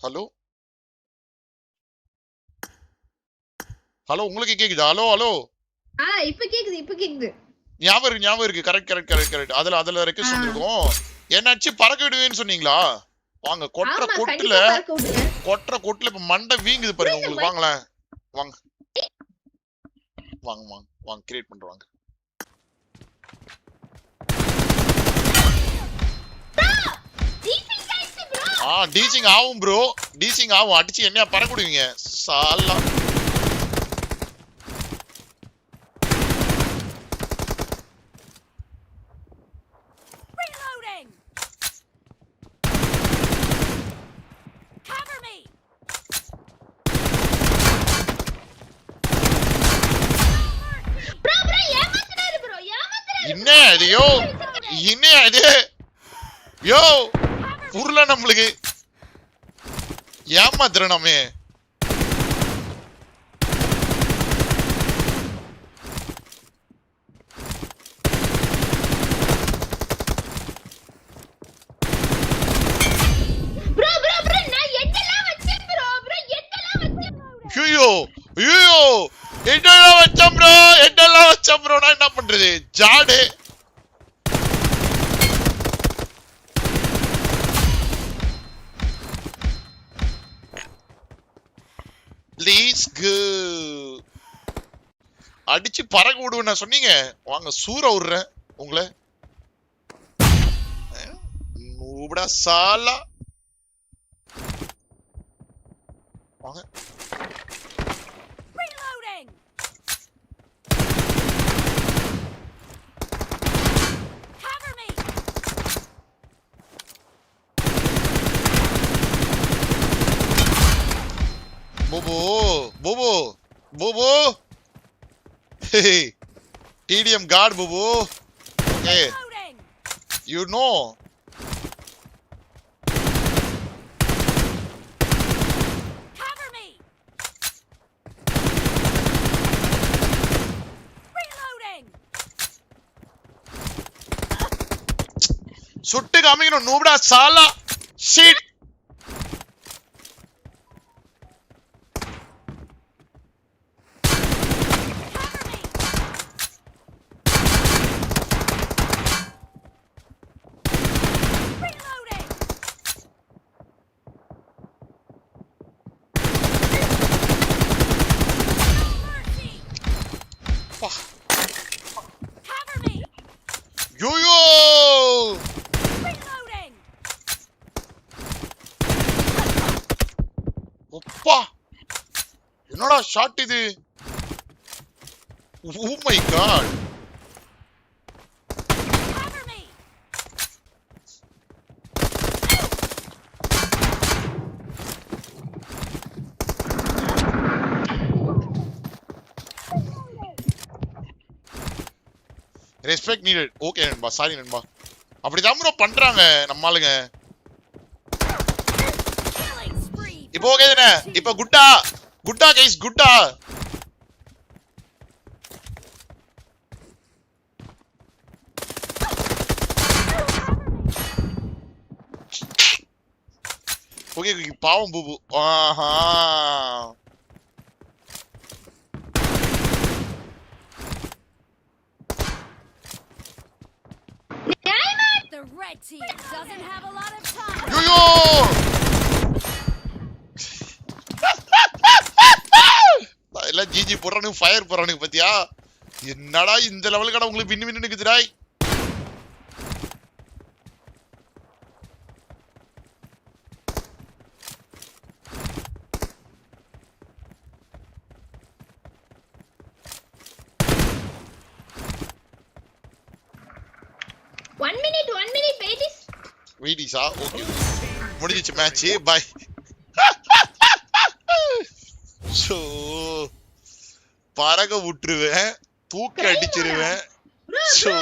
Hello hello உங்களுக்கு கேக்குதா? Hello hello இப்ப கேக்குது. ஞாபகம் இருக்கு. கரெக்ட். அதுல ரெக்வெஸ்ட் வந்திருக்கும். என்னாச்சு பறக்க விடுவேன்னு சொன்னீங்களா? வாங்க கொற்ற கொட்டுல இப்ப மண்டை வீங்குது பாருங்க உங்களுக்கு. வாங்களேன் வாங்க வாங்க வாங்க வாங்க கிரியேட் பண்றாங்க. டீசிங் ஆகும் ப்ரோ. டீசிங் ஆகும். அடிச்சு என்ன பறக்க விடுவீங்க சாலா. என்ன இது யோ புரியல நம்மளுக்கு. ஏமாத்துறனமே. என்னெல்லாம் வச்சேன் ப்ரோ. நான் என்ன பண்றது ஜாடு. அடிச்சு பறக்க விடுவேன் சொன்னீங்க. வாங்க சூற விடுறேன் உங்களை. நூபடா சாலா. வாங்க Bobo. Hey, TDM guard, Bobo. Okay, you know. Cover me. Reloading. சுட்டு காமிக்கணும் நூபடா சாலா. Shit. Yo! ஒப்பா என்னடா ஷாட் இது. Oh my god. Respect needed. Okay நண்பா, சாரி நண்பா. அப்படிதான் ப்ரோ பண்றாங்க நம்ம ஆளுங்க. இப்போ ஓகே தானே? இப்போ குட்டா கைஸ் குட்டா. ஓகே பாவம் பூபு. ஆஹா The red team doesn't have a lot of time. Yo! எல்லாம் ஜிஜி போடுறானுங்க, ஃபயர் போடுறானுங்க பாத்தியா? என்னடா இந்த லெவலுக்கு உங்களுக்கு வின்னு நிக்குதுடா. One minute, வெயிட்டிஸா? ஓகே முடிஞ்சிச்சு மேட்ச். பை. சோ பறக்க விட்டுருவேன், தூக்கி அடிச்சிருவேன். சோ